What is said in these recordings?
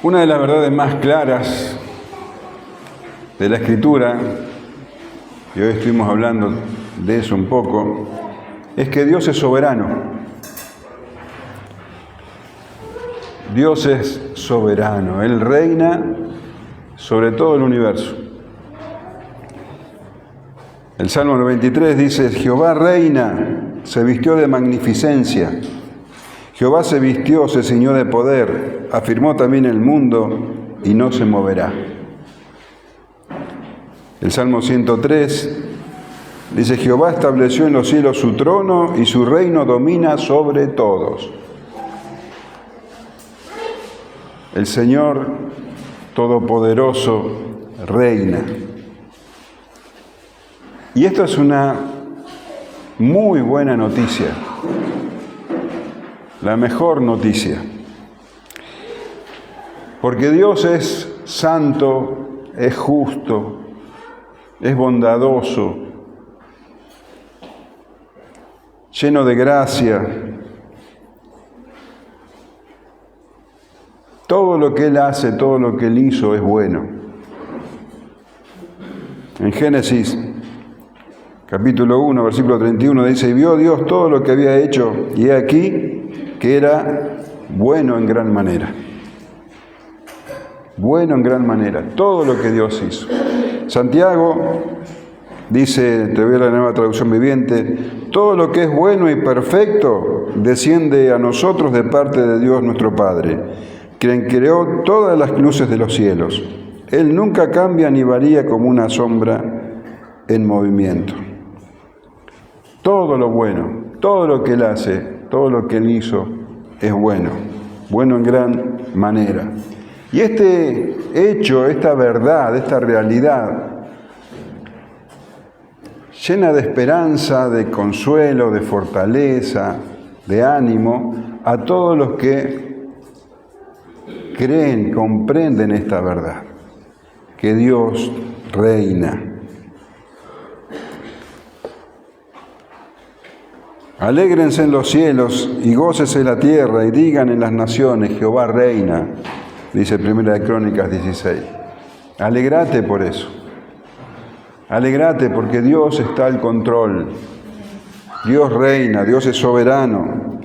Una de las verdades más claras de la Escritura, y hoy estuvimos hablando de eso un poco, es que Dios es soberano. Dios es soberano. Él reina sobre todo el universo. El Salmo 93 dice: Jehová reina, se vistió de magnificencia. Jehová se vistió, se ciñó de poder, afirmó también el mundo y no se moverá. El Salmo 103 dice: Jehová estableció en los cielos su trono y su reino domina sobre todos. El Señor Todopoderoso reina. Y esto es una muy buena noticia, la mejor noticia, porque Dios es santo, es justo, es bondadoso, lleno de gracia. Todo lo que Él hace, todo lo que Él hizo es bueno. En Génesis capítulo 1, versículo 31 dice: y vio Dios todo lo que había hecho, y he aquí que era bueno en gran manera. Bueno en gran manera, todo lo que Dios hizo. Santiago dice, te voy a la Nueva Traducción Viviente: todo lo que es bueno y perfecto desciende a nosotros de parte de Dios nuestro Padre, quien creó todas las luces de los cielos. Él nunca cambia ni varía como una sombra en movimiento. Todo lo bueno, todo lo que Él hace, todo lo que Él hizo es bueno, bueno en gran manera. Y este hecho, esta verdad, esta realidad, llena de esperanza, de consuelo, de fortaleza, de ánimo, a todos los que creen, comprenden esta verdad, que Dios reina. Alégrense en los cielos y gócese la tierra, y digan en las naciones: Jehová reina, dice Primera de Crónicas 16. Alegrate por eso. Alegrate porque Dios está al control. Dios reina, Dios es soberano.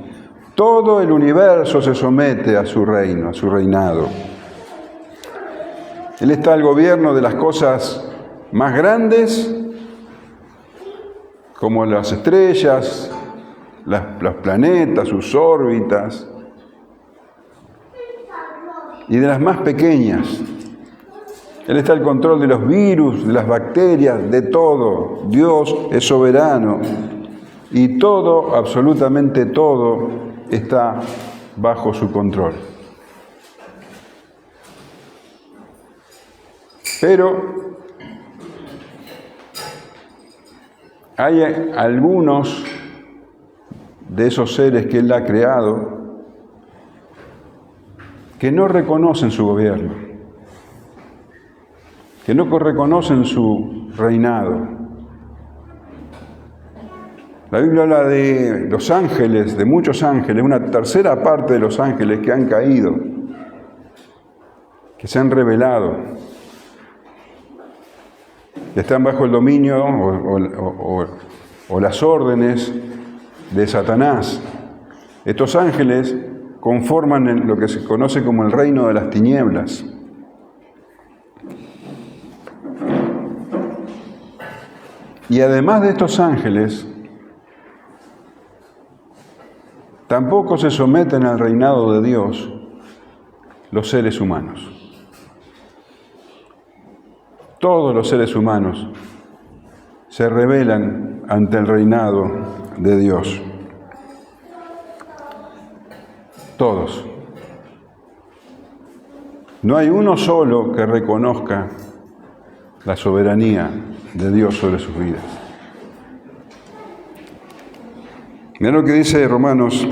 Todo el universo se somete a su reino, a su reinado. Él está al gobierno de las cosas más grandes, como las estrellas, los planetas, sus órbitas, y de las más pequeñas. Él está al control de los virus, de las bacterias, de todo. Dios es soberano y todo, absolutamente todo, está bajo su control. Pero hay algunos de esos seres que Él ha creado que no reconocen su gobierno, que no reconocen su reinado. La Biblia habla de los ángeles, de muchos ángeles, una tercera parte de los ángeles que han caído, que se han rebelado, que están bajo el dominio o las órdenes de Satanás. Estos ángeles conforman lo que se conoce como el reino de las tinieblas. Y además de estos ángeles, tampoco se someten al reinado de Dios los seres humanos. Todos los seres humanos se rebelan ante el reinado de Dios. Todos. No hay uno solo que reconozca la soberanía de Dios sobre sus vidas. Mira lo que dice Romanos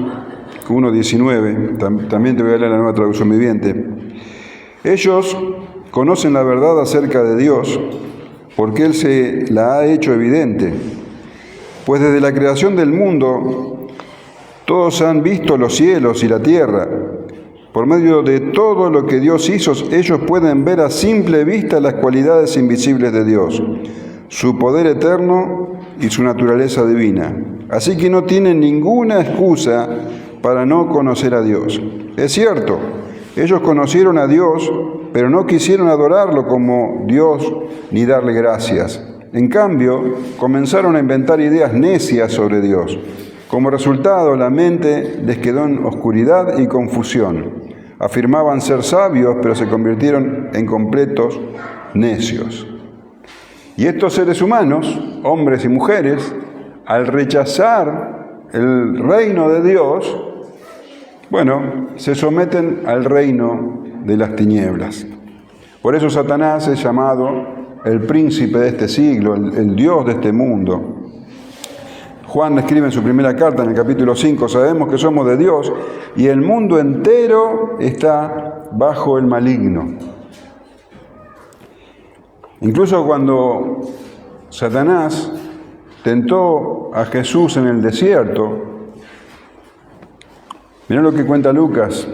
1:19, también te voy a leer la Nueva Traducción Viviente. Ellos conocen la verdad acerca de Dios porque Él se la ha hecho evidente, pues desde la creación del mundo todos han visto los cielos y la tierra, Por medio de todo lo que Dios hizo, ellos pueden ver a simple vista las cualidades invisibles de Dios, su poder eterno y su naturaleza divina. Así que no tienen ninguna excusa para no conocer a Dios. Es cierto, ellos conocieron a Dios, pero no quisieron adorarlo como Dios ni darle gracias. En cambio, comenzaron a inventar ideas necias sobre Dios. Como resultado, la mente les quedó en oscuridad y confusión. Afirmaban ser sabios, pero se convirtieron en completos necios. Y estos seres humanos, hombres y mujeres, al rechazar el reino de Dios, se someten al reino de las tinieblas. Por eso Satanás es llamado el príncipe de este siglo, el Dios de este mundo. Juan escribe en su primera carta, en el capítulo 5, sabemos que somos de Dios y el mundo entero está bajo el maligno. Incluso cuando Satanás tentó a Jesús en el desierto, mirá lo que cuenta Lucas,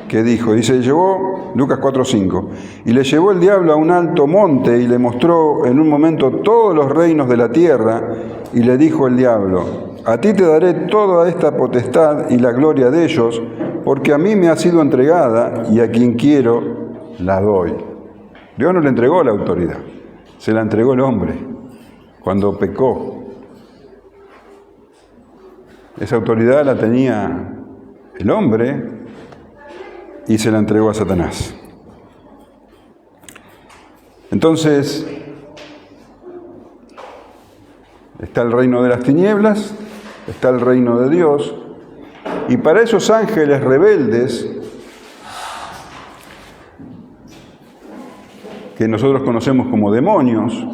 que dijo, llevó, Lucas 4:5, y le llevó el diablo a un alto monte y le mostró en un momento todos los reinos de la tierra, y le dijo el diablo, a ti te daré toda esta potestad y la gloria de ellos, porque a mí me ha sido entregada y a quien quiero la doy. Dios no le entregó la autoridad, se la entregó el hombre cuando pecó. Esa autoridad la tenía el hombre y se la entregó a Satanás. Entonces, está el reino de las tinieblas, está el reino de Dios, y para esos ángeles rebeldes, que nosotros conocemos como demonios,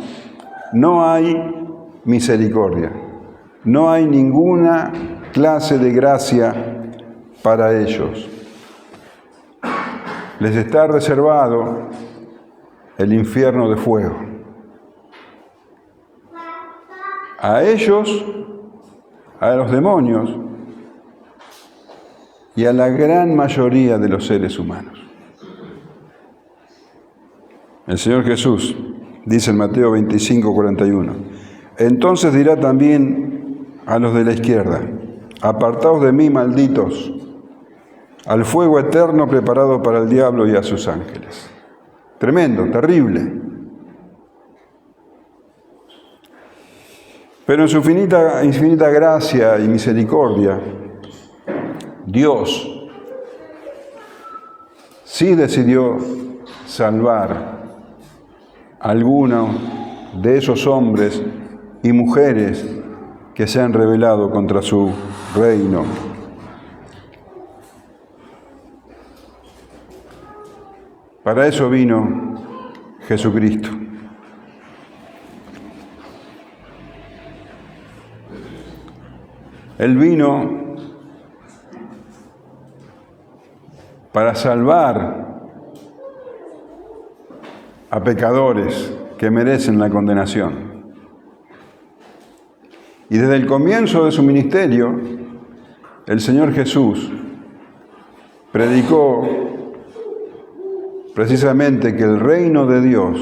no hay misericordia, no hay ninguna clase de gracia para ellos. Les está reservado el infierno de fuego. A ellos, a los demonios y a la gran mayoría de los seres humanos. El Señor Jesús dice en Mateo 25:41, entonces dirá también a los de la izquierda, apartaos de mí, malditos, al fuego eterno preparado para el diablo y a sus ángeles. Tremendo, terrible. Pero en su infinita gracia y misericordia, Dios sí decidió salvar a alguno de esos hombres y mujeres que se han rebelado contra su reino. Para eso vino Jesucristo. Él vino para salvar a pecadores que merecen la condenación. Y desde el comienzo de su ministerio, el Señor Jesús predicó precisamente que el reino de Dios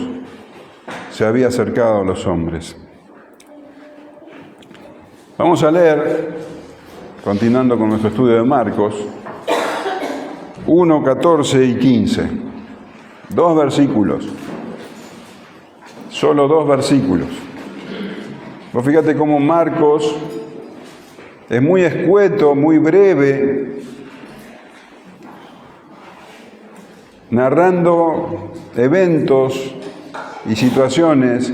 se había acercado a los hombres. Vamos a leer, continuando con nuestro estudio de Marcos, 1, 14 y 15. 2 versículos. Solo 2 versículos. Vos fíjate cómo Marcos es muy escueto, muy breve, narrando eventos y situaciones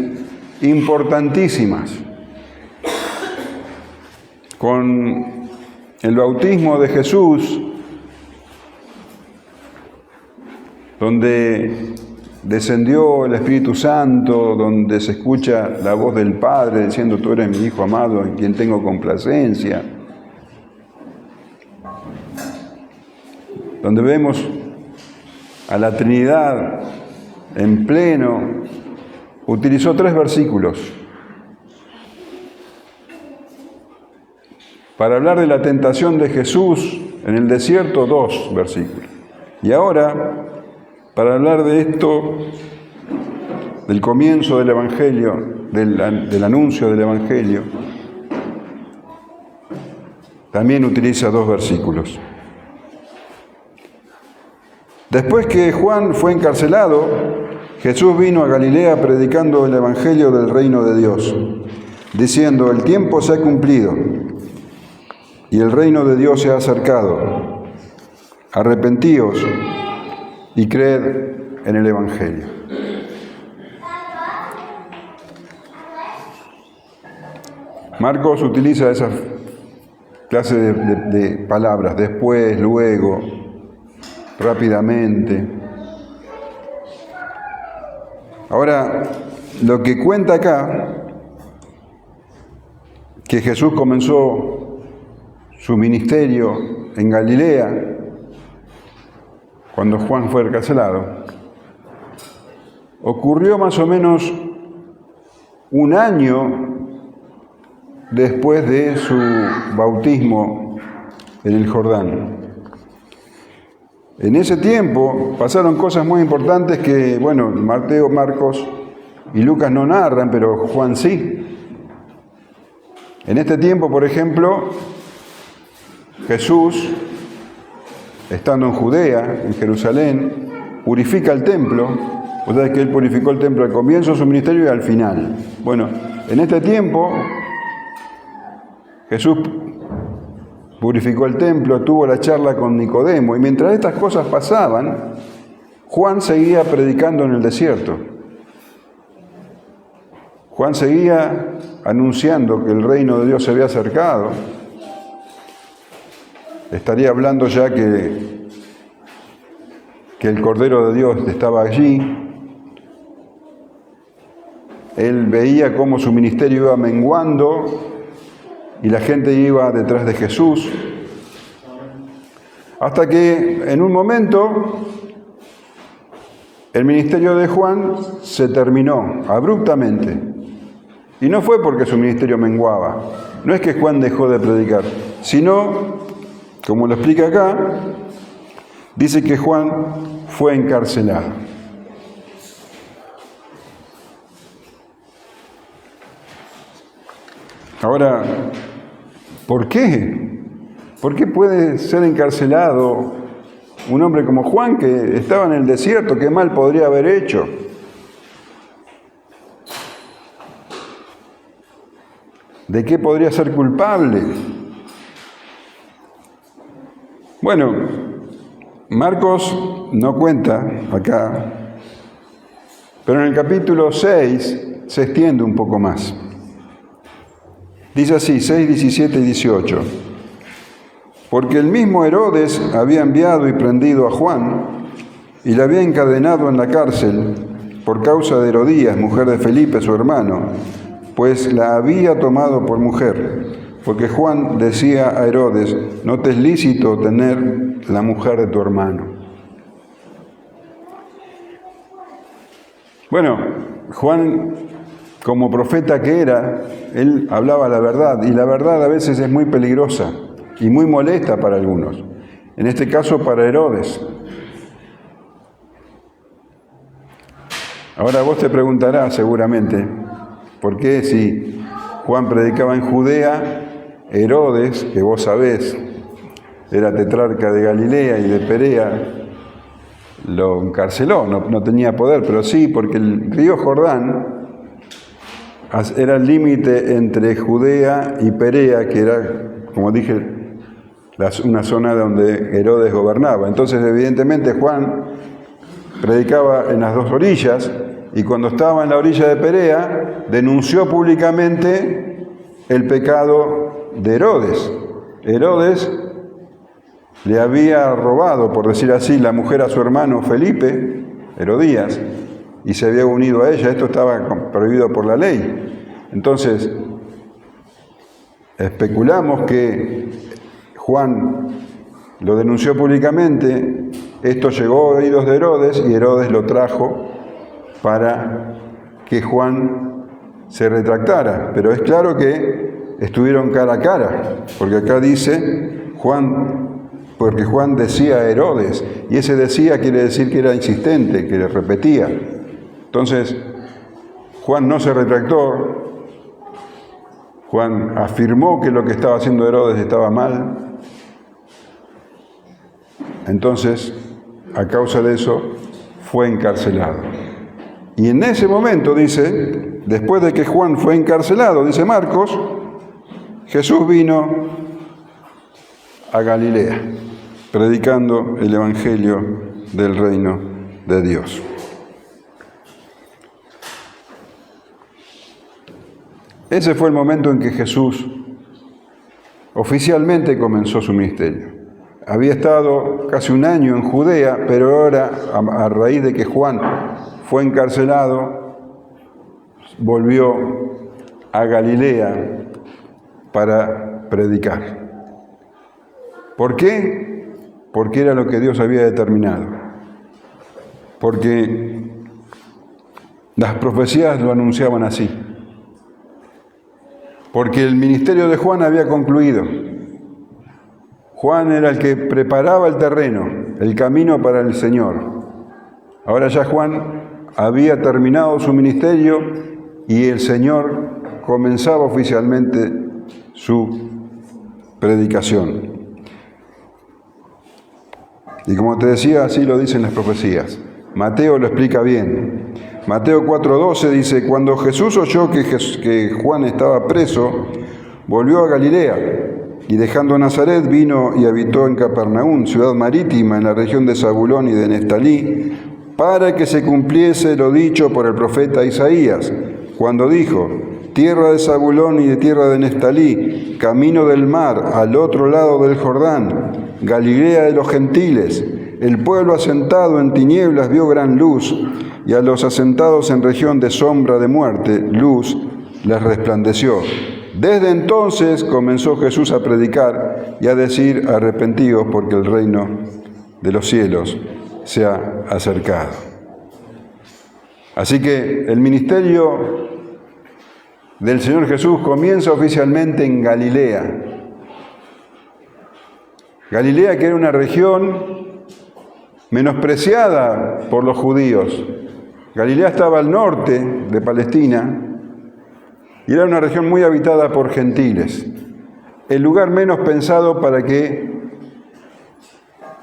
importantísimas. Con el bautismo de Jesús, donde descendió el Espíritu Santo, donde se escucha la voz del Padre diciendo, tú eres mi Hijo amado en quien tengo complacencia, donde vemos a la Trinidad en pleno, utilizó 3 versículos para hablar de la tentación de Jesús En el desierto 2 versículos. Y ahora, para hablar de esto, del comienzo del Evangelio, del anuncio del Evangelio, también utiliza 2 versículos. Después que Juan fue encarcelado, Jesús vino a Galilea predicando el Evangelio del reino de Dios, diciendo: el tiempo se ha cumplido y el reino de Dios se ha acercado. Arrepentíos y creed en el Evangelio. Marcos utiliza esa clase de palabras: después, luego, rápidamente. Ahora, lo que cuenta acá, que Jesús comenzó su ministerio en Galilea, cuando Juan fue encarcelado, ocurrió más o menos un año después de su bautismo en el Jordán. En ese tiempo pasaron cosas muy importantes que, bueno, Mateo, Marcos y Lucas no narran, pero Juan sí. En este tiempo, por ejemplo, Jesús, estando en Judea, en Jerusalén, purifica el templo. O sea, que Él purificó el templo al comienzo de su ministerio y al final. Bueno, en este tiempo, Jesús purificó el templo, tuvo la charla con Nicodemo, y mientras estas cosas pasaban, Juan seguía predicando en el desierto. Juan seguía anunciando que el reino de Dios se había acercado. Estaría hablando ya que el Cordero de Dios estaba allí. Él veía cómo su ministerio iba menguando y la gente iba detrás de Jesús, hasta que en un momento el ministerio de Juan se terminó abruptamente. Y no fue porque su ministerio menguaba, no es que Juan dejó de predicar, sino, como lo explica acá, dice que Juan fue encarcelado. Ahora, ¿por qué? ¿Por qué puede ser encarcelado un hombre como Juan, que estaba en el desierto? ¿Qué mal podría haber hecho? ¿De qué podría ser culpable? Bueno, Marcos no cuenta acá, pero en el capítulo 6 se extiende un poco más. Dice así, 6, 17 y 18. Porque el mismo Herodes había enviado y prendido a Juan y le había encadenado en la cárcel por causa de Herodías, mujer de Felipe, su hermano, pues la había tomado por mujer. Porque Juan decía a Herodes: no te es lícito tener la mujer de tu hermano. Bueno, Juan, como profeta que era, él hablaba la verdad, y la verdad a veces es muy peligrosa y muy molesta para algunos. En este caso, para Herodes. Ahora vos te preguntarás seguramente, ¿por qué si Juan predicaba en Judea, Herodes, que vos sabés, era tetrarca de Galilea y de Perea, lo encarceló? No tenía poder, pero sí, porque el río Jordán era el límite entre Judea y Perea, que era, como dije, una zona donde Herodes gobernaba. Entonces, evidentemente, Juan predicaba en las dos orillas, y cuando estaba en la orilla de Perea, denunció públicamente el pecado de Herodes. Herodes le había robado, por decir así, la mujer a su hermano Felipe, Herodías, y se había unido a ella. Esto estaba prohibido por la ley. Entonces, especulamos que Juan lo denunció públicamente, esto llegó a oídos de Herodes y Herodes lo trajo para que Juan se retractara. Pero es claro que estuvieron cara a cara, porque acá dice: Juan porque Juan decía a Herodes, y ese decía quiere decir que era insistente, que le repetía. Entonces, Juan no se retractó, Juan afirmó que lo que estaba haciendo Herodes estaba mal. Entonces, a causa de eso, fue encarcelado. Y en ese momento, dice, después de que Juan fue encarcelado, dice Marcos, Jesús vino a Galilea, predicando el Evangelio del reino de Dios. Ese fue el momento en que Jesús oficialmente comenzó su ministerio. Había estado casi un año en Judea, pero ahora, a raíz de que Juan fue encarcelado, volvió a Galilea para predicar. ¿Por qué? Porque era lo que Dios había determinado. Porque las profecías lo anunciaban así. Porque el ministerio de Juan había concluido. Juan era el que preparaba el terreno, el camino para el Señor. Ahora ya Juan había terminado su ministerio y el Señor comenzaba oficialmente su predicación. Y como te decía, así lo dicen las profecías. Mateo lo explica bien. Mateo 4:12 dice, cuando Jesús oyó que Juan estaba preso, volvió a Galilea y dejando Nazaret vino y habitó en Capernaum, ciudad marítima en la región de Zabulón y de Neftalí, para que se cumpliese lo dicho por el profeta Isaías, cuando dijo, tierra de Zabulón y de tierra de Neftalí, camino del mar, al otro lado del Jordán, Galilea de los gentiles, el pueblo asentado en tinieblas vio gran luz, y a los asentados en región de sombra de muerte, luz les resplandeció. Desde entonces comenzó Jesús a predicar y a decir, arrepentidos porque el reino de los cielos se ha acercado. Así que el ministerio del Señor Jesús comienza oficialmente en Galilea. Galilea, que era una región menospreciada por los judíos. Galilea estaba al norte de Palestina y era una región muy habitada por gentiles. El lugar menos pensado para que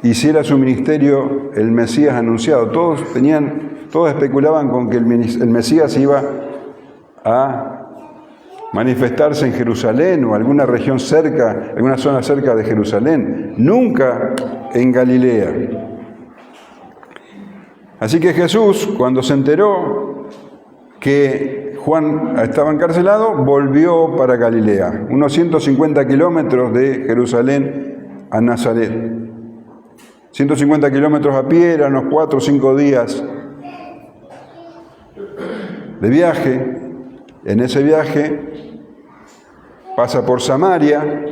hiciera su ministerio el Mesías anunciado. Todos especulaban con que el Mesías iba a manifestarse en Jerusalén o alguna región cerca, alguna zona cerca de Jerusalén, nunca en Galilea. Así que Jesús, cuando se enteró que Juan estaba encarcelado, volvió para Galilea, unos 150 kilómetros de Jerusalén a Nazaret. 150 kilómetros a pie, eran unos 4 o 5 días de viaje. En ese viaje pasa por Samaria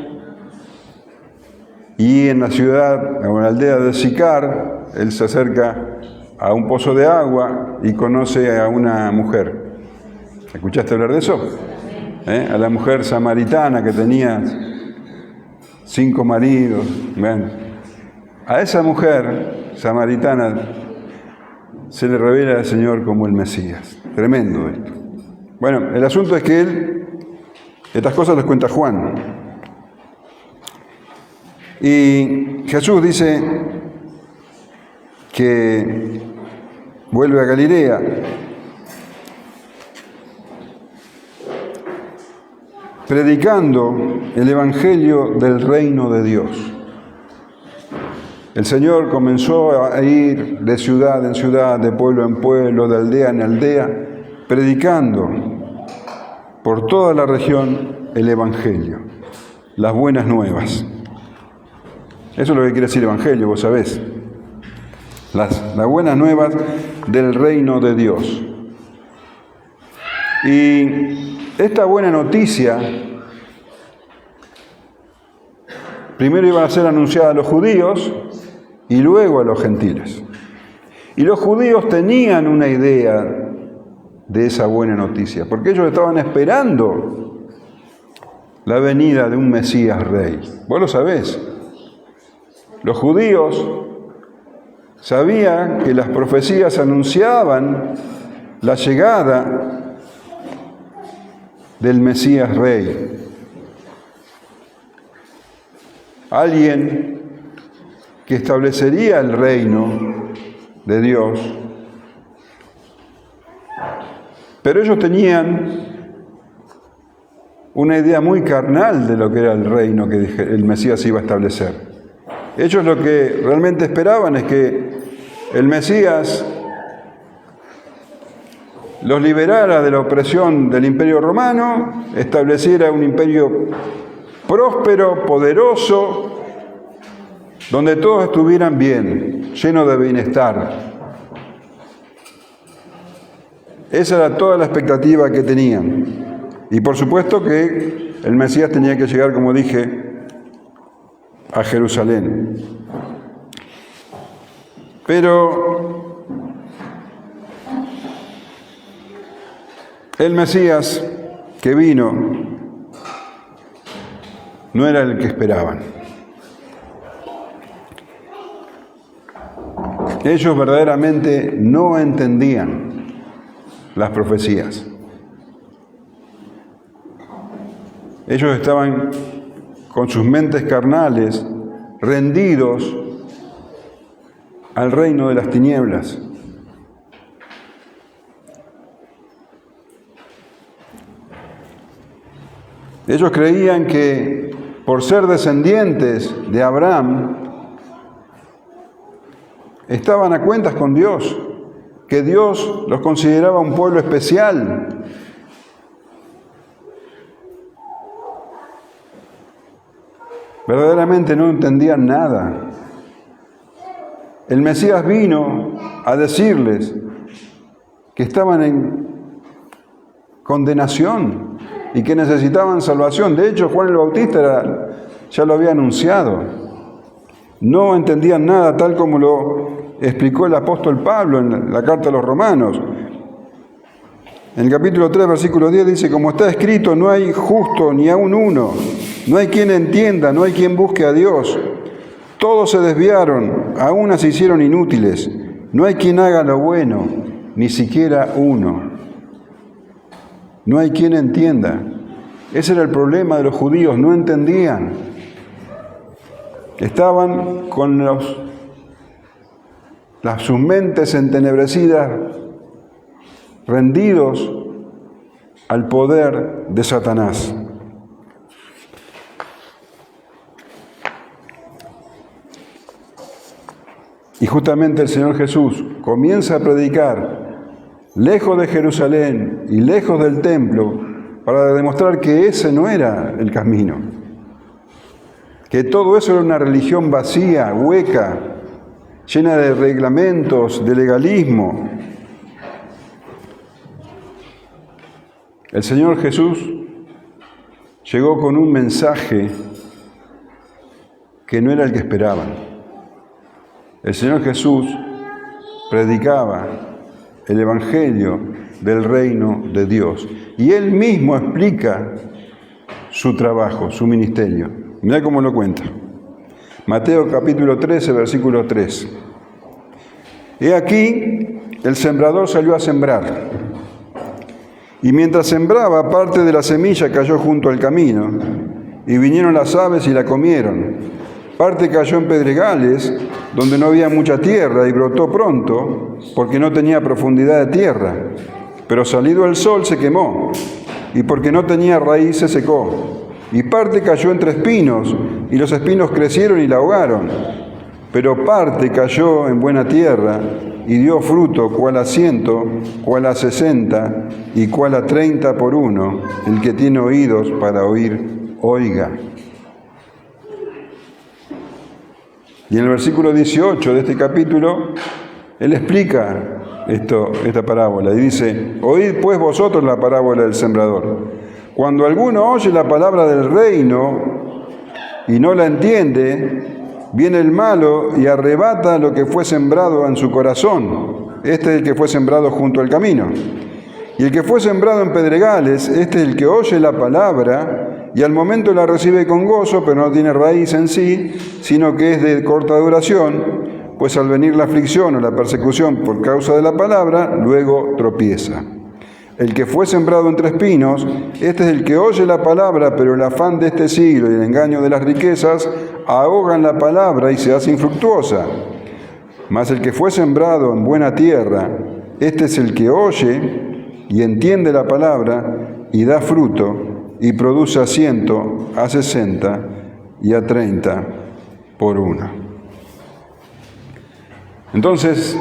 y en la ciudad, en la aldea de Sicar, él se acerca a un pozo de agua y conoce a una mujer. ¿Escuchaste hablar de eso? A la mujer samaritana que tenía 5 maridos. Bueno, a esa mujer samaritana se le revela al Señor como el Mesías. Tremendo esto. Bueno, el asunto es que estas cosas las cuenta Juan. Y Jesús dice que vuelve a Galilea. Predicando el Evangelio del reino de Dios. El Señor comenzó a ir de ciudad en ciudad, de pueblo en pueblo, de aldea en aldea, predicando por toda la región el Evangelio, las buenas nuevas. Eso es lo que quiere decir Evangelio, vos sabés. Las buenas nuevas del reino de Dios. Y esta buena noticia primero iba a ser anunciada a los judíos y luego a los gentiles. Y los judíos tenían una idea de esa buena noticia, porque ellos estaban esperando la venida de un Mesías rey. Vos lo sabés. Los judíos sabían que las profecías anunciaban la llegada del Mesías Rey. Alguien que establecería el reino de Dios. Pero ellos tenían una idea muy carnal de lo que era el reino que el Mesías iba a establecer. Ellos lo que realmente esperaban es que el Mesías los liberara de la opresión del Imperio Romano, estableciera un imperio próspero, poderoso, donde todos estuvieran bien, llenos de bienestar. Esa era toda la expectativa que tenían. Y por supuesto que el Mesías tenía que llegar, como dije, a Jerusalén. Pero el Mesías que vino no era el que esperaban. Ellos verdaderamente no entendían las profecías. Ellos estaban con sus mentes carnales rendidos al reino de las tinieblas. Ellos creían que por ser descendientes de Abraham, estaban a cuentas con Dios, que Dios los consideraba un pueblo especial. Verdaderamente no entendían nada. El Mesías vino a decirles que estaban en condenación y que necesitaban salvación. De hecho, Juan el Bautista ya lo había anunciado. No entendían nada, tal como lo explicó el apóstol Pablo en la carta a los Romanos. En el capítulo 3, versículo 10 dice: como está escrito, no hay justo ni aun uno, no hay quien entienda, no hay quien busque a Dios. Todos se desviaron, a una se hicieron inútiles. No hay quien haga lo bueno, ni siquiera uno. No hay quien entienda. Ese era el problema de los judíos, no entendían. Estaban con sus mentes entenebrecidas, rendidos al poder de Satanás. Y justamente el Señor Jesús comienza a predicar lejos de Jerusalén y lejos del templo para demostrar que ese no era el camino, que todo eso era una religión vacía, hueca, llena de reglamentos, de legalismo. El Señor Jesús llegó con un mensaje que no era el que esperaban. El Señor Jesús predicaba el Evangelio del reino de Dios. Y Él mismo explica su trabajo, su ministerio. Mirá cómo lo cuenta. Mateo capítulo 13, versículo 3. He aquí, el sembrador salió a sembrar. Y mientras sembraba, parte de la semilla cayó junto al camino, y vinieron las aves y la comieron. Parte cayó en pedregales, donde no había mucha tierra, y brotó pronto, porque no tenía profundidad de tierra. Pero salido el sol se quemó, y porque no tenía raíz se secó. Y parte cayó entre espinos, y los espinos crecieron y la ahogaron. Pero parte cayó en buena tierra, y dio fruto, cual a 100, cual a 60, y cual a 30 por uno. El que tiene oídos para oír, oiga. Y en el versículo 18 de este capítulo, Él explica esta parábola y dice: oíd pues vosotros la parábola del sembrador. Cuando alguno oye la palabra del reino y no la entiende, viene el malo y arrebata lo que fue sembrado en su corazón. Este es el que fue sembrado junto al camino. Y el que fue sembrado en pedregales, este es el que oye la palabra y al momento la recibe con gozo, pero no tiene raíz en sí, sino que es de corta duración, pues al venir la aflicción o la persecución por causa de la palabra, luego tropieza. El que fue sembrado entre espinos, este es el que oye la palabra, pero el afán de este siglo y el engaño de las riquezas ahogan la palabra y se hace infructuosa. Mas el que fue sembrado en buena tierra, este es el que oye y entiende la palabra y da fruto y produce a 100, a 60 y a 30 por uno. Entonces,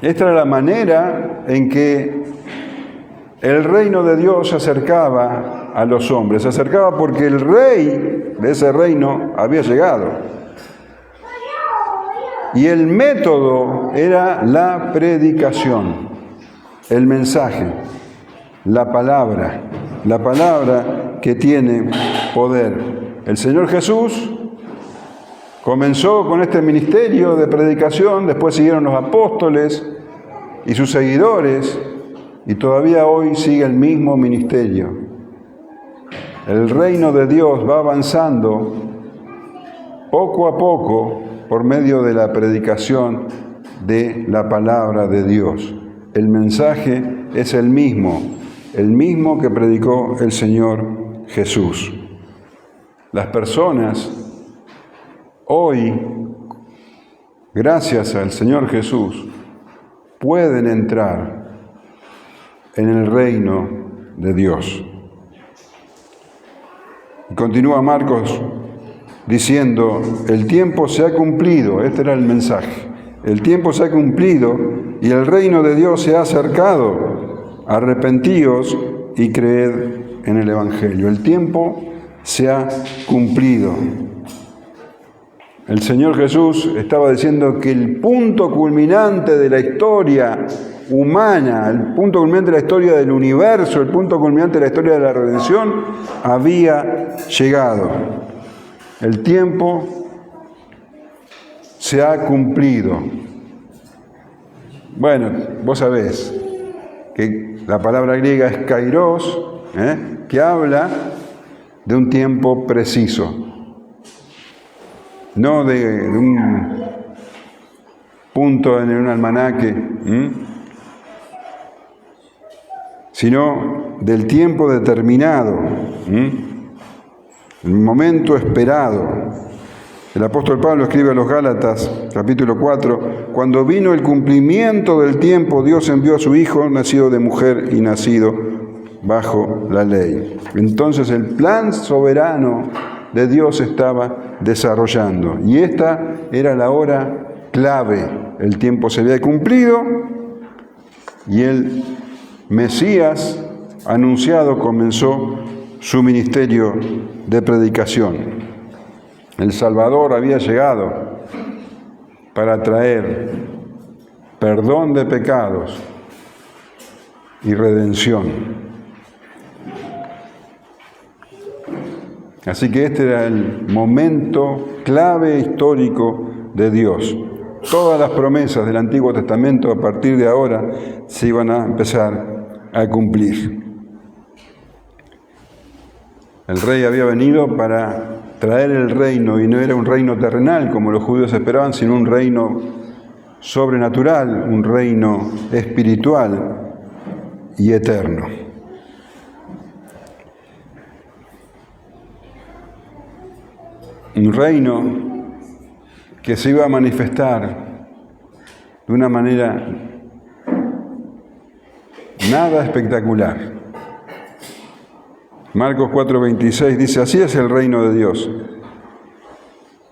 esta era la manera en que el reino de Dios se acercaba a los hombres. Se acercaba porque el rey de ese reino había llegado. Y el método era la predicación, el mensaje, la palabra que tiene poder. El Señor Jesús comenzó con este ministerio de predicación, después siguieron los apóstoles y sus seguidores, y todavía hoy sigue el mismo ministerio. El reino de Dios va avanzando poco a poco por medio de la predicación de la palabra de Dios. El mensaje es el mismo que predicó el Señor Jesús. Las personas hoy, gracias al Señor Jesús, pueden entrar en el reino de Dios. Y continúa Marcos diciendo, el tiempo se ha cumplido, este era el mensaje, el tiempo se ha cumplido y el reino de Dios se ha acercado, arrepentíos y creed en el Evangelio. El tiempo se ha cumplido. El Señor Jesús estaba diciendo que el punto culminante de la historia humana, el punto culminante de la historia del universo, el punto culminante de la historia de la redención, había llegado. El tiempo se ha cumplido. Bueno, vos sabés que la palabra griega es kairos, que habla de un tiempo preciso, no de un punto en un almanaque, sino del tiempo determinado, el momento esperado. El apóstol Pablo escribe a los Gálatas, capítulo 4, cuando vino el cumplimiento del tiempo, Dios envió a su Hijo, nacido de mujer y nacido bajo la ley. Entonces el plan soberano de Dios estaba desarrollando, y esta era la hora clave. El tiempo se había cumplido y el Mesías anunciado comenzó su ministerio de predicación. El Salvador había llegado para traer perdón de pecados y redención. Así que este era el momento clave histórico de Dios. Todas las promesas del Antiguo Testamento a partir de ahora se iban a empezar a cumplir. El rey había venido para traer el reino, y no era un reino terrenal como los judíos esperaban, sino un reino sobrenatural, un reino espiritual y eterno. Un reino que se iba a manifestar de una manera nada espectacular. Marcos 4:26 dice, así es el reino de Dios.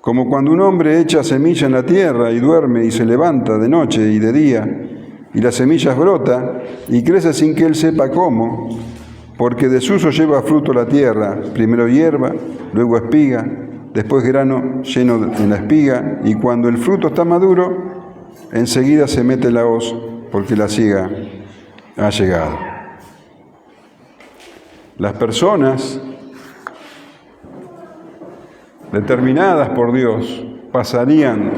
Como cuando un hombre echa semilla en la tierra y duerme y se levanta de noche y de día, y la semilla brota y crece sin que él sepa cómo, porque de su uso lleva fruto la tierra, primero hierba, luego espiga, después grano lleno en la espiga, y cuando el fruto está maduro, enseguida se mete la hoz, porque la siega ha llegado. Las personas determinadas por Dios pasarían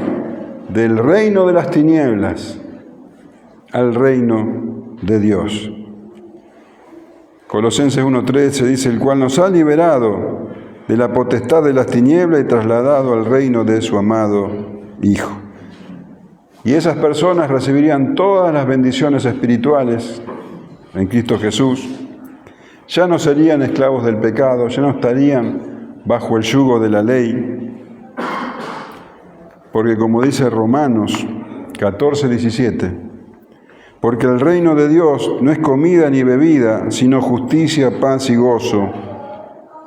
del reino de las tinieblas al reino de Dios. Colosenses 1:13 dice, el cual nos ha liberado de la potestad de las tinieblas y trasladado al reino de su amado Hijo. Y esas personas recibirían todas las bendiciones espirituales en Cristo Jesús. Ya no serían esclavos del pecado, ya no estarían bajo el yugo de la ley. Porque como dice Romanos 14:17, porque el reino de Dios no es comida ni bebida, sino justicia, paz y gozo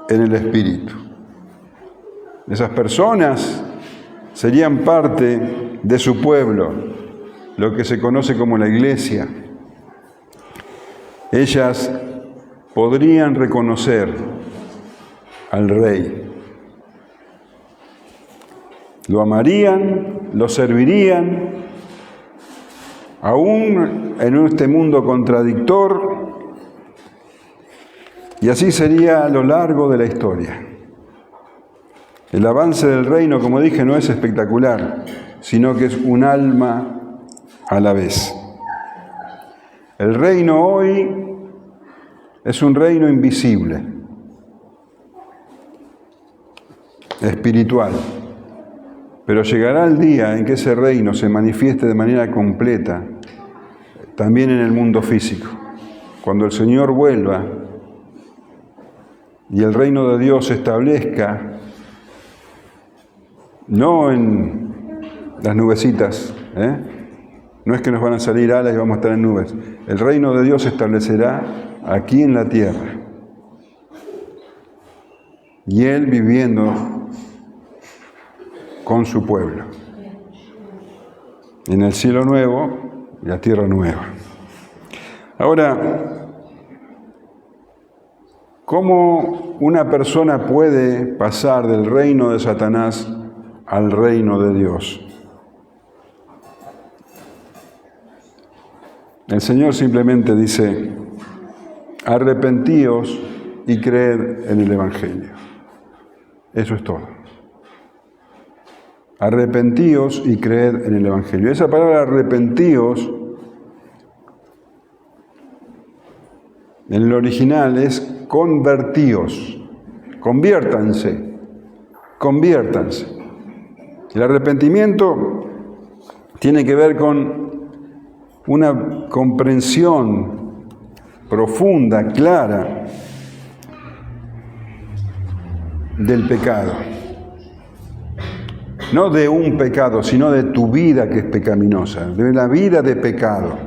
en el Espíritu. Esas personas serían parte de su pueblo, lo que se conoce como la iglesia. Ellas podrían reconocer al Rey. Lo amarían, lo servirían, aún en este mundo contradictor, y así sería a lo largo de la historia. El avance del reino, como dije, no es espectacular, sino que es un alma a la vez. El reino hoy es un reino invisible, espiritual, pero llegará el día en que ese reino se manifieste de manera completa, también en el mundo físico, cuando el Señor vuelva y el reino de Dios se establezca, no en las nubecitas, no es que nos van a salir alas y vamos a estar en nubes. El reino de Dios se establecerá aquí en la tierra. Y Él viviendo con su pueblo. En el cielo nuevo y la tierra nueva. Ahora, ¿cómo una persona puede pasar del reino de Satanás al reino de Dios? El Señor simplemente dice, arrepentíos y creed en el Evangelio. Eso es todo. Arrepentíos y creed en el Evangelio. Esa palabra arrepentíos, en el original es convertíos. Conviértanse. Conviértanse. El arrepentimiento tiene que ver con una comprensión profunda, clara del pecado. No de un pecado, sino de tu vida que es pecaminosa, de la vida de pecado.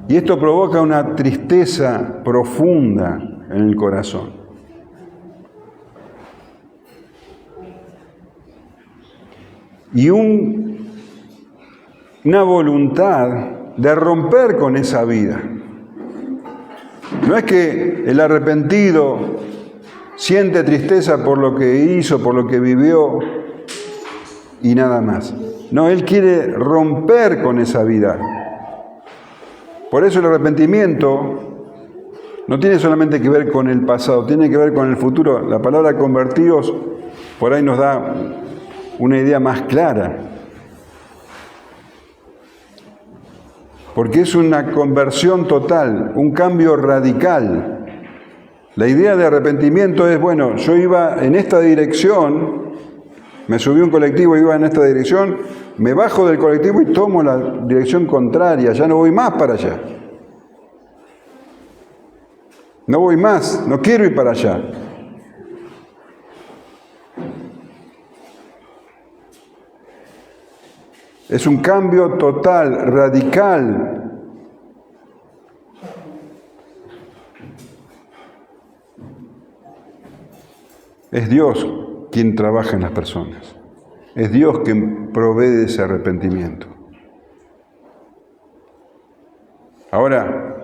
Y esto provoca una tristeza profunda en el corazón. Y una voluntad de romper con esa vida. No es que el arrepentido siente tristeza por lo que hizo, por lo que vivió y nada más. No, él quiere romper con esa vida. Por eso el arrepentimiento no tiene solamente que ver con el pasado, tiene que ver con el futuro. La palabra convertidos por ahí nos da una idea más clara. Porque es una conversión total, un cambio radical. La idea de arrepentimiento es, bueno, yo iba en esta dirección, me subí a un colectivo, iba en esta dirección, me bajo del colectivo y tomo la dirección contraria, ya no voy más para allá. No voy más, no quiero ir para allá. Es un cambio total, radical. Es Dios quien trabaja en las personas. Es Dios quien provee ese arrepentimiento. Ahora,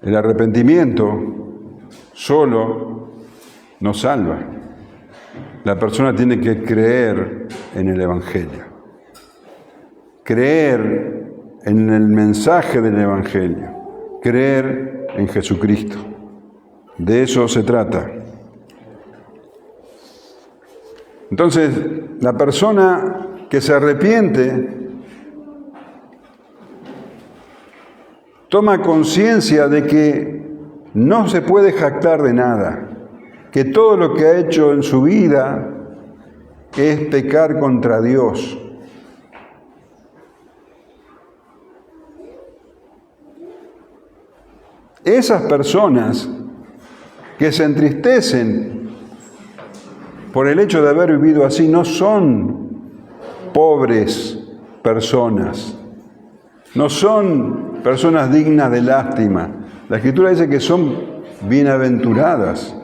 el arrepentimiento solo no salva. La persona tiene que creer en el Evangelio. Creer en el mensaje del Evangelio. Creer en Jesucristo. De eso se trata. Entonces, la persona que se arrepiente toma conciencia de que no se puede jactar de nada, que todo lo que ha hecho en su vida es pecar contra Dios. Esas personas que se entristecen por el hecho de haber vivido así no son pobres personas, no son personas dignas de lástima. La Escritura dice que son bienaventuradas.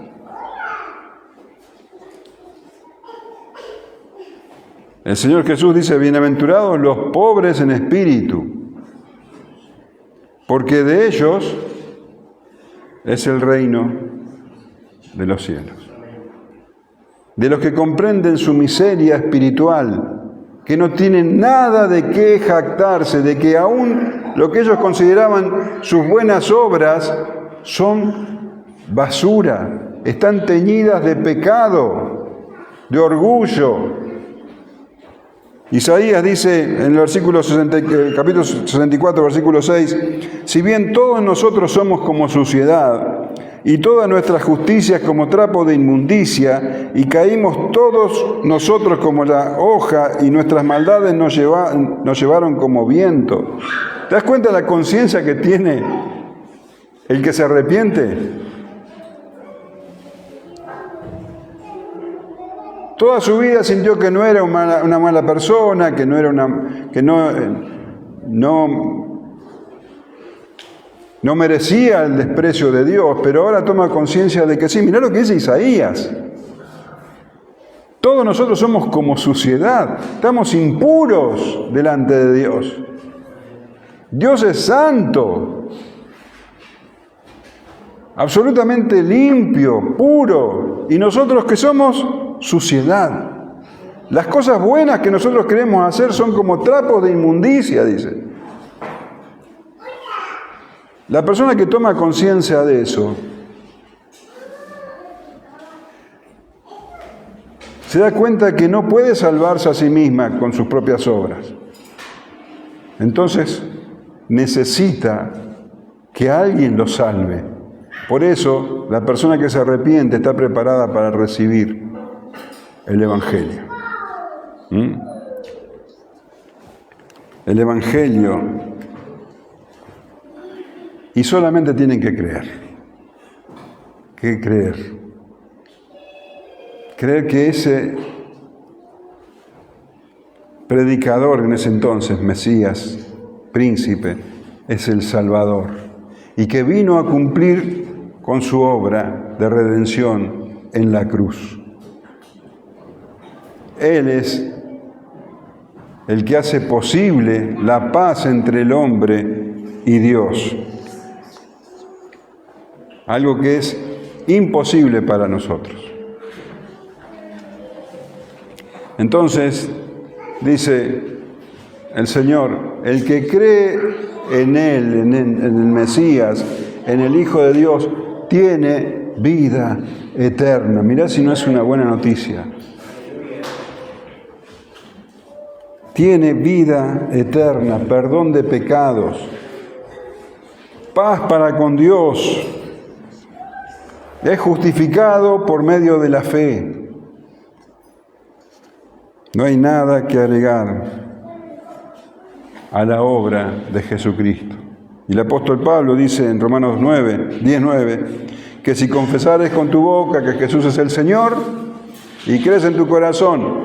El Señor Jesús dice, bienaventurados los pobres en espíritu, porque de ellos es el reino de los cielos. De los que comprenden su miseria espiritual, que no tienen nada de qué jactarse, de que aún lo que ellos consideraban sus buenas obras son basura, están teñidas de pecado, de orgullo. Isaías dice en el capítulo 64, versículo 6, si bien todos nosotros somos como suciedad, y toda nuestra justicia es como trapo de inmundicia, y caímos todos nosotros como la hoja, y nuestras maldades nos llevaron como viento. ¿Te das cuenta de la conciencia que tiene el que se arrepiente? Toda su vida sintió que no era una mala persona, que no merecía el desprecio de Dios, pero ahora toma conciencia de que sí. Mirá lo que dice Isaías. Todos nosotros somos como suciedad, estamos impuros delante de Dios. Dios es santo, absolutamente limpio, puro, y nosotros que somos suciedad. Las cosas buenas que nosotros queremos hacer son como trapos de inmundicia, dice. La persona que toma conciencia de eso se da cuenta que no puede salvarse a sí misma con sus propias obras. Entonces necesita que alguien lo salve. Por eso la persona que se arrepiente está preparada para recibir el Evangelio. El Evangelio. Y solamente tienen que creer. ¿Qué creer? Creer que ese predicador en ese entonces, Mesías, príncipe, es el Salvador. Y que vino a cumplir con su obra de redención en la cruz. Él es el que hace posible la paz entre el hombre y Dios. Algo que es imposible para nosotros. Entonces, dice el Señor, el que cree en Él, en el Mesías, en el Hijo de Dios, tiene vida eterna. Mirá si no es una buena noticia. Tiene vida eterna, perdón de pecados, paz para con Dios. Es justificado por medio de la fe. No hay nada que agregar a la obra de Jesucristo. Y el apóstol Pablo dice en Romanos 10:9, que si confesares con tu boca que Jesús es el Señor y crees en tu corazón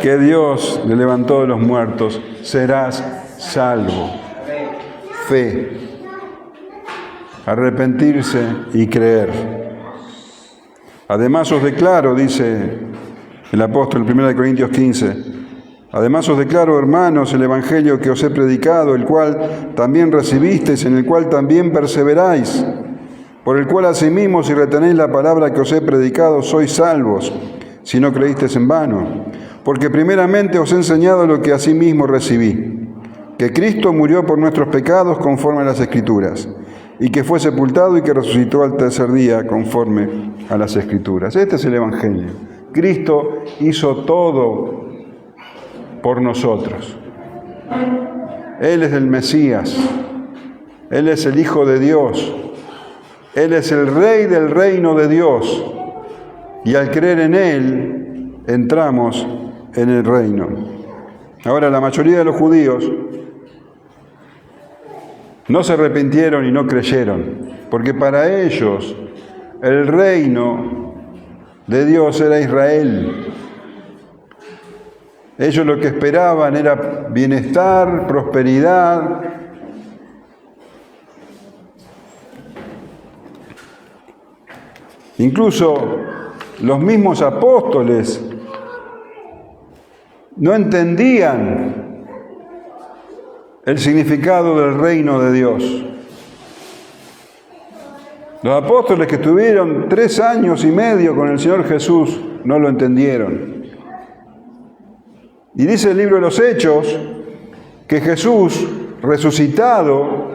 que Dios le levantó de los muertos, serás salvo. Fe, arrepentirse y creer. Además os declaro, dice el apóstol en 1 Corintios 15, además os declaro, hermanos, el evangelio que os he predicado, el cual también recibisteis, en el cual también perseveráis, por el cual asimismo, si retenéis la palabra que os he predicado, sois salvos, si no creísteis en vano. Porque primeramente os he enseñado lo que asimismo recibí, que Cristo murió por nuestros pecados conforme a las Escrituras, y que fue sepultado y que resucitó al tercer día conforme a las Escrituras. Este es el evangelio. Cristo hizo todo por nosotros. Él es el Mesías, Él es el Hijo de Dios, Él es el Rey del reino de Dios, y al creer en Él, entramos en el reino. Ahora, la mayoría de los judíos no se arrepintieron y no creyeron, porque para ellos el reino de Dios era Israel. Ellos lo que esperaban era bienestar, prosperidad. Incluso los mismos apóstoles no entendían el significado del reino de Dios. Los apóstoles que estuvieron 3 años y medio con el Señor Jesús no lo entendieron. Y dice el libro de los Hechos que Jesús, resucitado,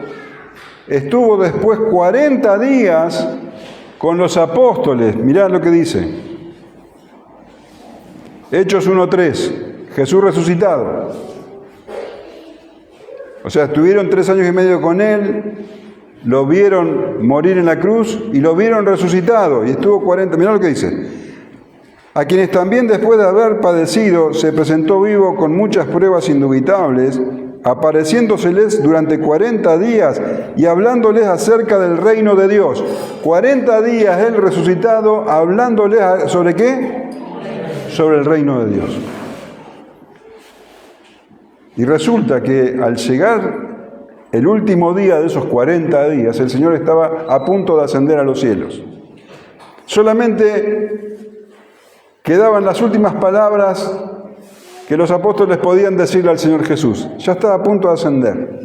estuvo después 40 días con los apóstoles. Mirá lo que dice. Hechos 1:3. Jesús resucitado. O sea, estuvieron 3 años y medio con Él, lo vieron morir en la cruz y lo vieron resucitado. Y estuvo 40, mirá lo que dice. A quienes también después de haber padecido se presentó vivo con muchas pruebas indubitables, apareciéndoseles durante 40 días y hablándoles acerca del reino de Dios. 40 días Él resucitado, hablándoles ¿sobre qué? Sobre el reino de Dios. Y resulta que al llegar el último día de esos 40 días, el Señor estaba a punto de ascender a los cielos. Solamente quedaban las últimas palabras que los apóstoles podían decirle al Señor Jesús. Ya estaba a punto de ascender.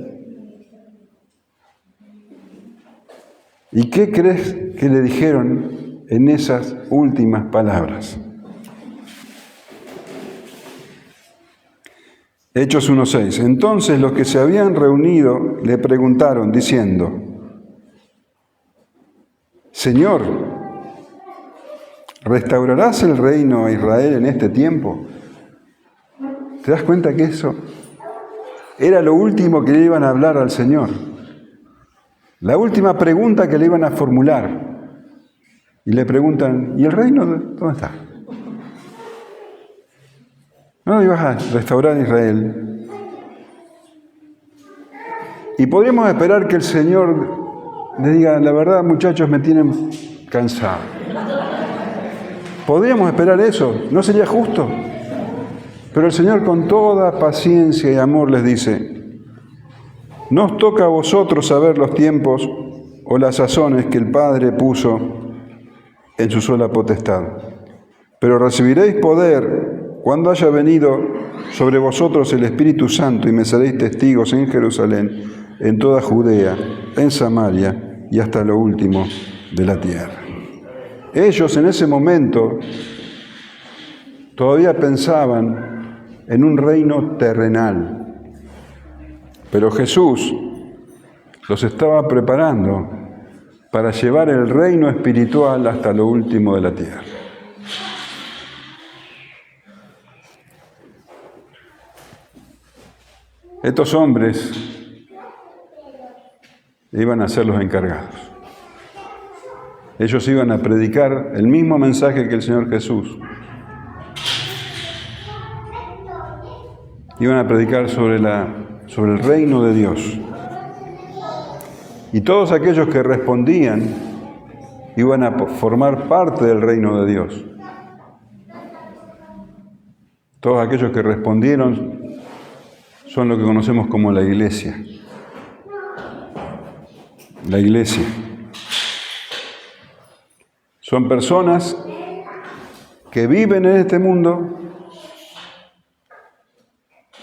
¿Y qué crees que le dijeron en esas últimas palabras? Hechos 1:6. Entonces los que se habían reunido le preguntaron, diciendo: Señor, ¿restaurarás el reino a Israel en este tiempo? ¿Te das cuenta que eso era lo último que le iban a hablar al Señor? La última pregunta que le iban a formular. Y le preguntan, ¿y el reino dónde está? No ibas a restaurar Israel. Y podríamos esperar que el Señor le diga, la verdad, muchachos, me tienen cansado. Podríamos esperar eso, ¿no sería justo? Pero el Señor con toda paciencia y amor les dice, no os toca a vosotros saber los tiempos o las sazones que el Padre puso en su sola potestad, pero recibiréis poder cuando haya venido sobre vosotros el Espíritu Santo y me seréis testigos en Jerusalén, en toda Judea, en Samaria y hasta lo último de la tierra. Ellos en ese momento todavía pensaban en un reino terrenal, pero Jesús los estaba preparando para llevar el reino espiritual hasta lo último de la tierra. Estos hombres iban a ser los encargados. Ellos iban a predicar el mismo mensaje que el Señor Jesús. Iban a predicar sobre el reino de Dios. Y todos aquellos que respondían iban a formar parte del reino de Dios. Todos aquellos que respondieron son lo que conocemos como la iglesia. La iglesia. Son personas que viven en este mundo,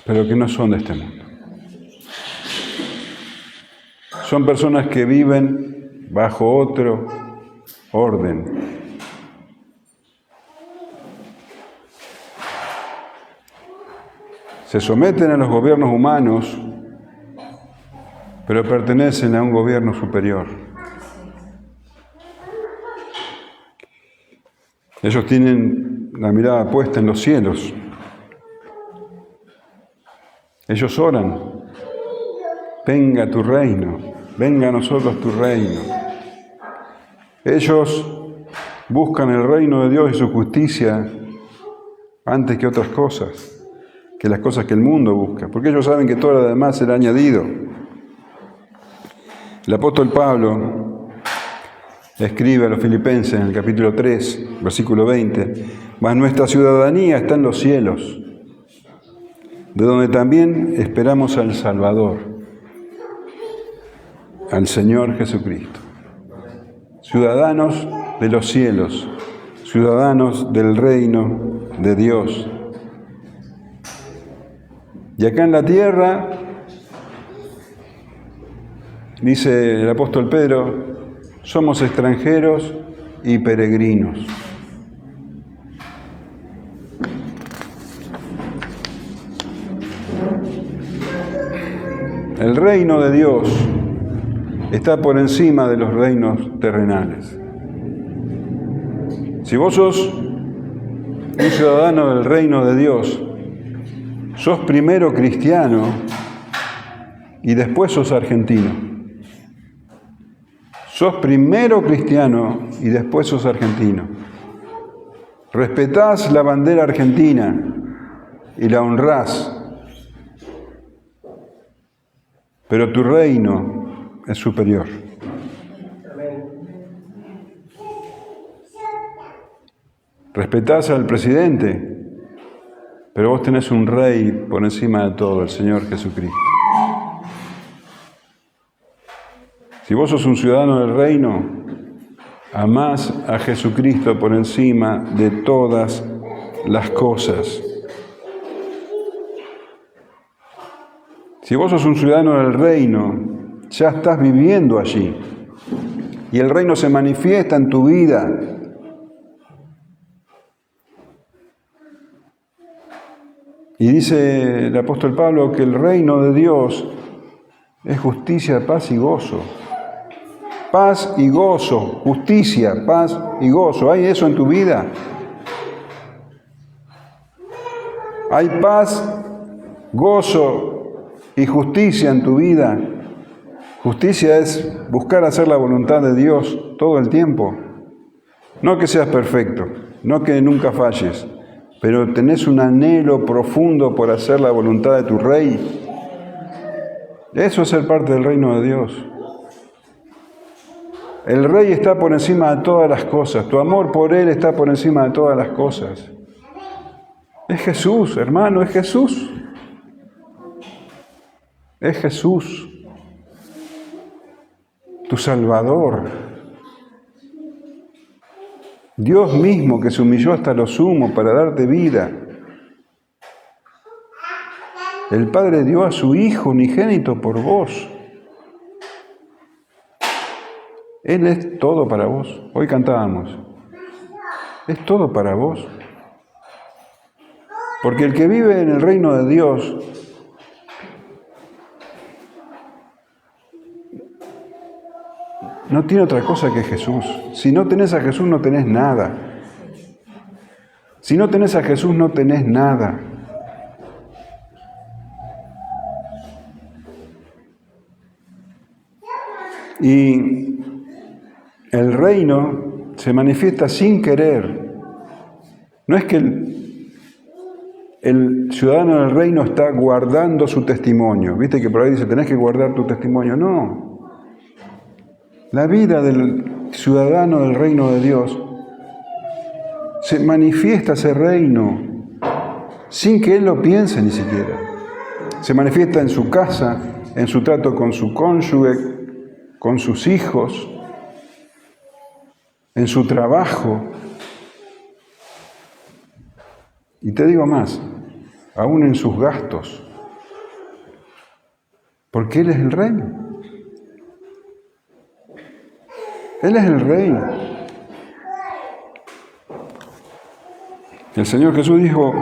pero que no son de este mundo. Son personas que viven bajo otro orden. Se someten a los gobiernos humanos, pero pertenecen a un gobierno superior. Ellos tienen la mirada puesta en los cielos. Ellos oran venga tu reino, venga a nosotros tu reino. Ellos buscan el reino de Dios y su justicia antes que otras cosas, que las cosas que el mundo busca, porque ellos saben que todo lo demás será añadido. El apóstol Pablo escribe a los Filipenses en el capítulo 3, versículo 20, mas nuestra ciudadanía está en los cielos, de donde también esperamos al Salvador, al Señor Jesucristo. Ciudadanos de los cielos, ciudadanos del reino de Dios. Y acá en la tierra, dice el apóstol Pedro, somos extranjeros y peregrinos. El reino de Dios está por encima de los reinos terrenales. Si vos sos un ciudadano del reino de Dios, sos primero cristiano y después sos argentino. Sos primero cristiano y después sos argentino. Respetás la bandera argentina y la honrás, pero tu reino es superior. Respetás al presidente, pero vos tenés un rey por encima de todo, el Señor Jesucristo. Si vos sos un ciudadano del reino, amás a Jesucristo por encima de todas las cosas. Si vos sos un ciudadano del reino, ya estás viviendo allí. Y el reino se manifiesta en tu vida. Y dice el apóstol Pablo que el reino de Dios es justicia, paz y gozo. Paz y gozo, justicia, paz y gozo. ¿Hay eso en tu vida? ¿Hay paz, gozo y justicia en tu vida? Justicia es buscar hacer la voluntad de Dios todo el tiempo. No que seas perfecto, no que nunca falles, pero tenés un anhelo profundo por hacer la voluntad de tu Rey. Eso es ser parte del reino de Dios. El Rey está por encima de todas las cosas. Tu amor por Él está por encima de todas las cosas. Es Jesús, hermano, es Jesús. Es Jesús, tu Salvador. Dios mismo que se humilló hasta lo sumo para darte vida. El Padre dio a su Hijo unigénito por vos. Él es todo para vos. Hoy cantábamos. Es todo para vos. Porque el que vive en el reino de Dios no tiene otra cosa que Jesús. Si no tenés a Jesús, no tenés nada. Si no tenés a Jesús, no tenés nada. Y el reino se manifiesta sin querer. No es que el ciudadano del reino está guardando su testimonio. ¿Viste que por ahí dice, tenés que guardar tu testimonio? No. La vida del ciudadano del reino de Dios se manifiesta ese reino sin que él lo piense ni siquiera. Se manifiesta en su casa, en su trato con su cónyuge, con sus hijos, en su trabajo. Y te digo más, aún en sus gastos, porque Él es el Rey. Él es el Rey. El Señor Jesús dijo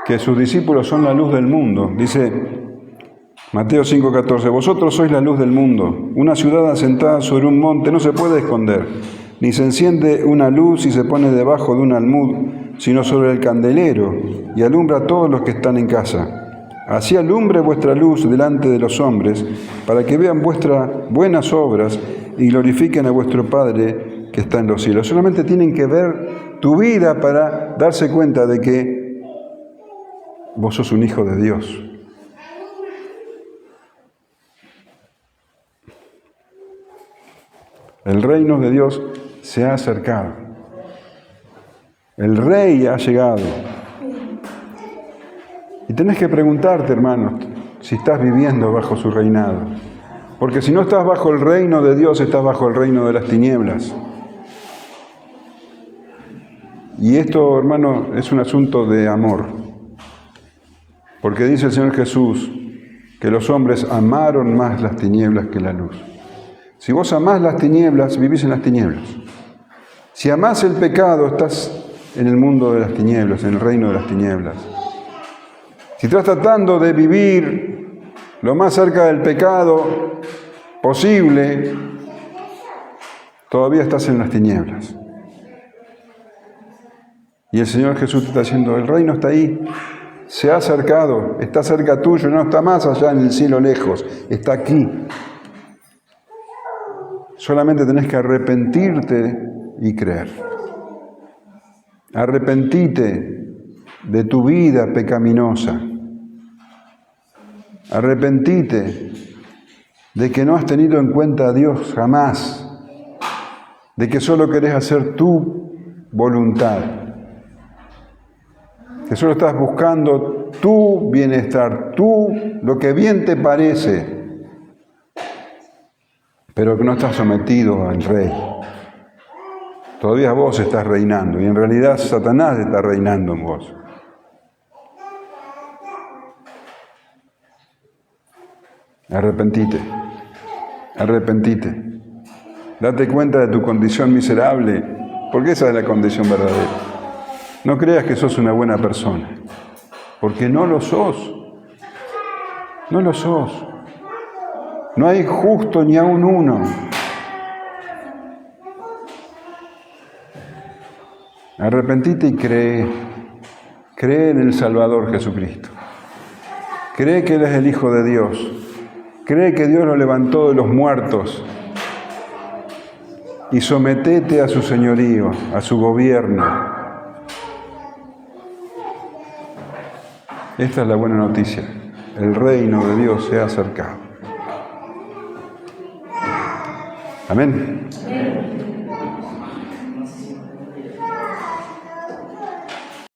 que sus discípulos son la luz del mundo. Dice Mateo 5:14, vosotros sois la luz del mundo. Una ciudad asentada sobre un monte no se puede esconder, ni se enciende una luz y se pone debajo de un almud, sino sobre el candelero, y alumbra a todos los que están en casa. Así alumbre vuestra luz delante de los hombres, para que vean vuestras buenas obras y glorifiquen a vuestro Padre que está en los cielos. Solamente tienen que ver tu vida para darse cuenta de que vos sos un hijo de Dios. El reino de Dios se ha acercado. El Rey ha llegado. Y tenés que preguntarte, hermanos, si estás viviendo bajo su reinado. Porque si no estás bajo el reino de Dios, estás bajo el reino de las tinieblas. Y esto, hermano, es un asunto de amor. Porque dice el Señor Jesús que los hombres amaron más las tinieblas que la luz. Si vos amás las tinieblas, vivís en las tinieblas. Si amás el pecado, estás en el mundo de las tinieblas, en el reino de las tinieblas. Si estás tratando de vivir lo más cerca del pecado posible, todavía estás en las tinieblas. Y el Señor Jesús te está diciendo, el reino está ahí, se ha acercado, está cerca tuyo, no está más allá en el cielo lejos, está aquí. Solamente tenés que arrepentirte y creer. Arrepentite de tu vida pecaminosa. Arrepentite de que no has tenido en cuenta a Dios jamás, de que solo querés hacer tu voluntad, que solo estás buscando tu bienestar, lo que bien te parece, pero que no estás sometido al Rey. Todavía vos estás reinando y en realidad Satanás está reinando en vos. Arrepentite, arrepentite. Date cuenta de tu condición miserable, porque esa es la condición verdadera. No creas que sos una buena persona, porque no lo sos. No lo sos. No hay justo ni aun uno. Arrepentite y cree. Cree en el Salvador Jesucristo. Cree que Él es el Hijo de Dios. Cree que Dios lo levantó de los muertos. Y sometete a su señorío, a su gobierno. Esta es la buena noticia. El reino de Dios se ha acercado. Amén.